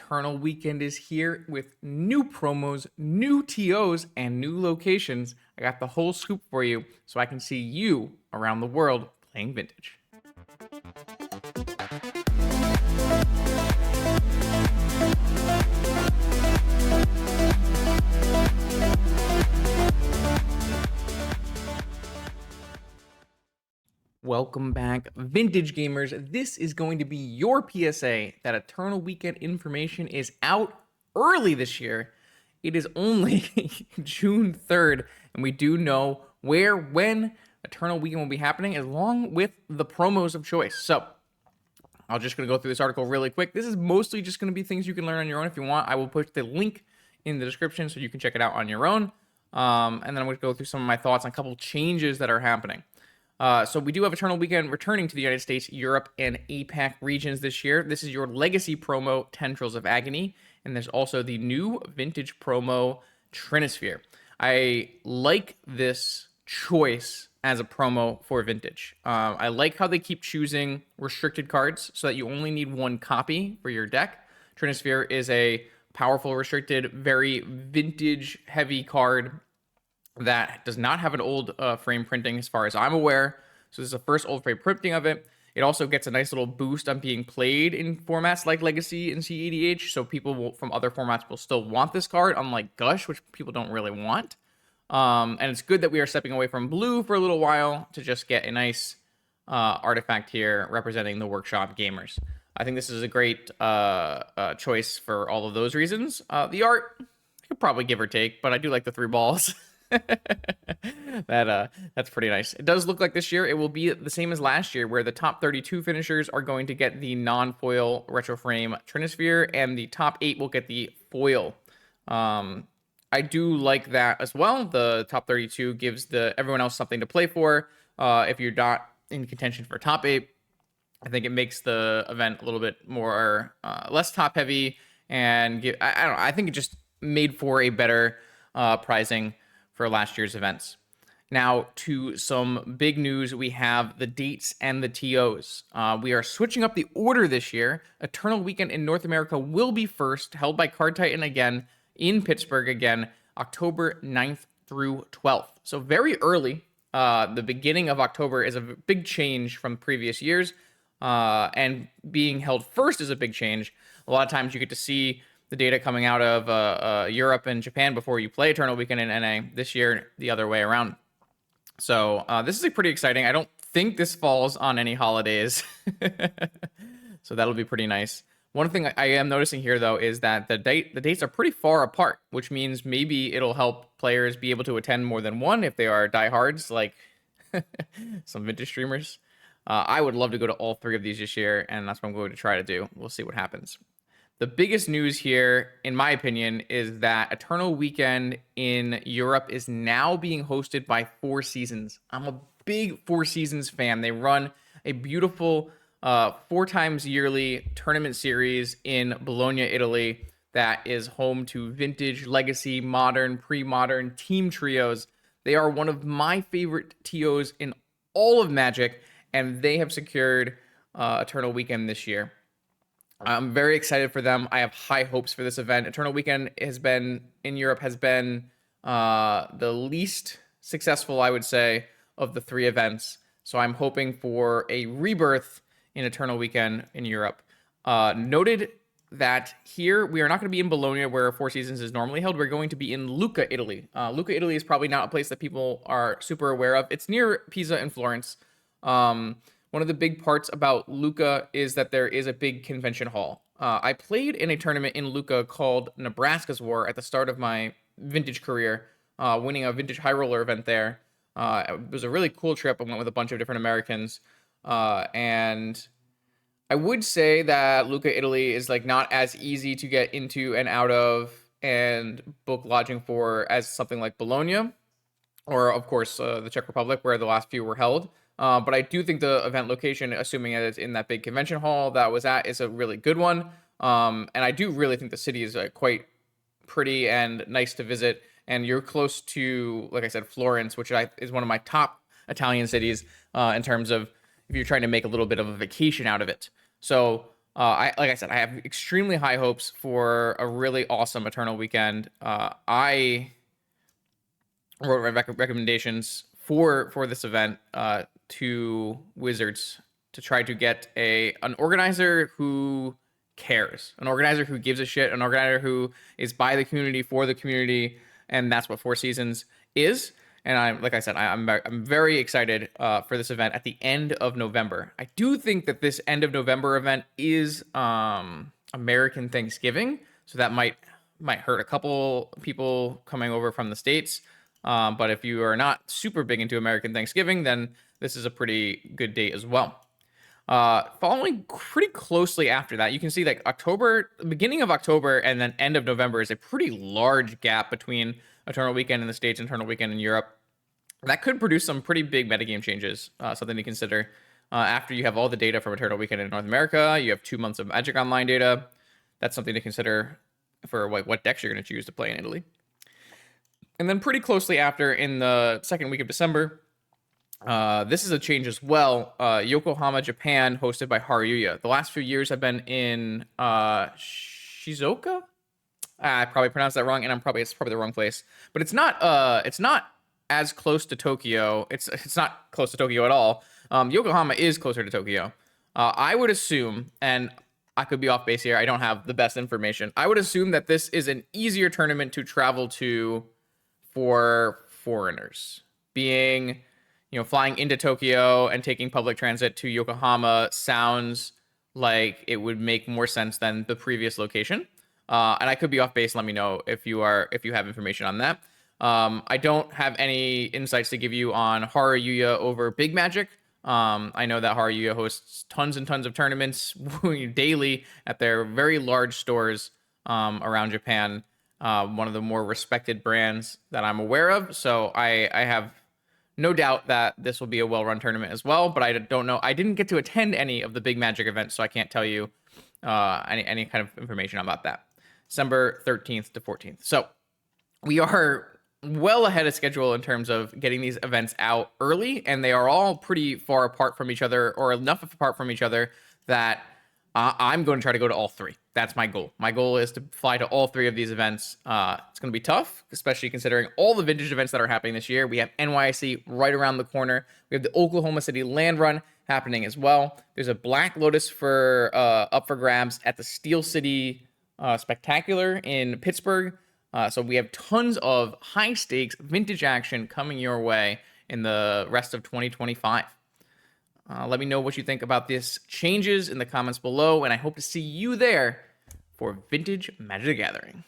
Eternal Weekend is here with new promos, new TOs, and new locations. I got the whole scoop for you so I can see you around the world playing Vintage. Welcome back, Vintage Gamers. This is going to be your PSA that Eternal Weekend information is out early this year. It is only June 3rd, and we do know where, when Eternal Weekend will be happening, along with the promos of choice. So, I'm just going to go through this article really quick. This is mostly just going to be things you can learn on your own. If you want, I will put the link in the description so you can check it out on your own. And then I'm going to go through some of my thoughts on a couple changes that are happening. So we do have Eternal Weekend returning to the United States, Europe, and APAC regions this year. This is your Legacy promo, Tendrils of Agony, and there's also the new Vintage promo, Trinisphere. I like this choice as a promo for Vintage. I like how they keep choosing restricted cards so that you only need one copy for your deck. Trinisphere is a powerful, restricted, very Vintage-heavy card that does not have an old frame printing as far as I'm aware. So this is the first old frame printing of it. It also gets a nice little boost on being played in formats like Legacy and CEDH. So people from other formats will still want this card, unlike Gush, which people don't really want. And it's good that we are stepping away from blue for a little while to just get a nice artifact here representing the Workshop gamers. I think this is a great choice for all of those reasons. The art, I could probably give or take, but I do like the 3 balls. That's pretty nice. It does look like this year it will be the same as last year, where the top 32 finishers are going to get the non-foil retro frame Trinisphere, and the top 8 will get the foil. I do like that as well. The top 32 gives everyone else something to play for. If you're not in contention for top 8, I think it makes the event a little bit more less top heavy, and I don't know. I think it just made for a better prizing for last year's events. Now to some big news. We have the dates and the TOs. We are switching up the order this year. Eternal Weekend in North America will be first, held by Card Titan again, in Pittsburgh again, October 9th through 12th. So very early. The beginning of October is a big change from previous years. And being held first is a big change. A lot of times you get to see the data coming out of Europe and Japan before you play Eternal Weekend in NA. This year, the other way around. So this is pretty exciting. I don't think this falls on any holidays. So that'll be pretty nice. One thing I am noticing here, though, is that the dates are pretty far apart, which means maybe it'll help players be able to attend more than one if they are diehards, like some Vintage streamers. I would love to go to all 3 of these this year, and that's what I'm going to try to do. We'll see what happens. The biggest news here, in my opinion, is that Eternal Weekend in Europe is now being hosted by Four Seasons. I'm a big Four Seasons fan. They run a beautiful 4 times yearly tournament series in Bologna, Italy, that is home to Vintage, Legacy, Modern, Pre-Modern, Team Trios. They are one of my favorite TOs in all of Magic, and they have secured Eternal Weekend this year. I'm very excited for them. I have high hopes for this event. Eternal Weekend in Europe has been the least successful, I would say, of the 3 events. So I'm hoping for a rebirth in Eternal Weekend in Europe. Noted that here we are not going to be in Bologna, where Four Seasons is normally held. We're going to be in Lucca, Italy. Lucca, Italy is probably not a place that people are super aware of. It's near Pisa and Florence. One of the big parts about Lucca is that there is a big convention hall. I played in a tournament in Lucca called Nebraska's War at the start of my Vintage career, winning a Vintage High Roller event there. It was a really cool trip. I went with a bunch of different Americans. And I would say that Lucca, Italy is like not as easy to get into and out of and book lodging for as something like Bologna, or of course the Czech Republic, where the last few were held. But I do think the event location, assuming that it's in that big convention hall that was at, is a really good one. And I do really think the city is quite pretty and nice to visit. And you're close to, like I said, Florence, which is one of my top Italian cities in terms of if you're trying to make a little bit of a vacation out of it. So Like I said, I have extremely high hopes for a really awesome Eternal weekend. I wrote recommendations for this event to Wizards to try to get an organizer who cares, an organizer who gives a shit, an organizer who is by the community for the community, and that's what Four Seasons is. And like I said, I'm very excited for this event at the end of November. I do think that this end of November event is American Thanksgiving, so that might hurt a couple people coming over from the States. But if you are not super big into American Thanksgiving, then this is a pretty good date as well. Following pretty closely after that, you can see that beginning of October and then end of November is a pretty large gap between Eternal Weekend in the States and Eternal Weekend in Europe. That could produce some pretty big metagame changes, something to consider. After you have all the data from Eternal Weekend in North America, you have 2 months of Magic Online data. That's something to consider for what decks you're going to choose to play in Italy. And then pretty closely after, in the second week of December, this is a change as well. Yokohama, Japan, hosted by Haruya. The last few years have been in Shizuoka. I probably pronounced that wrong, and it's probably the wrong place. But it's not as close to Tokyo. It's not close to Tokyo at all. Yokohama is closer to Tokyo. I would assume, and I could be off base here, I don't have the best information. I would assume that this is an easier tournament to travel to for foreigners. Being, flying into Tokyo and taking public transit to Yokohama sounds like it would make more sense than the previous location. And I could be off base. Let me know if you have information on that. I don't have any insights to give you on Haruya over Big Magic. I know that Haruya hosts tons and tons of tournaments daily at their very large stores around Japan. One of the more respected brands that I'm aware of. So I have no doubt that this will be a well-run tournament as well, but I don't know. I didn't get to attend any of the Big Magic events, so I can't tell you any kind of information about that. December 13th to 14th. So we are well ahead of schedule in terms of getting these events out early, and they are all pretty far apart from each other, or enough apart from each other that I'm going to try to go to all three. That's my goal. My goal is to fly to all three of these events. It's going to be tough, especially considering all the vintage events that are happening this year. We have NYC right around the corner. We have the Oklahoma City Land Run happening as well. There's a Black Lotus for up for grabs at the Steel City Spectacular in Pittsburgh. So we have tons of high stakes vintage action coming your way in the rest of 2025. Let me know what you think about these changes in the comments below, and I hope to see you there for Vintage Magic the Gathering.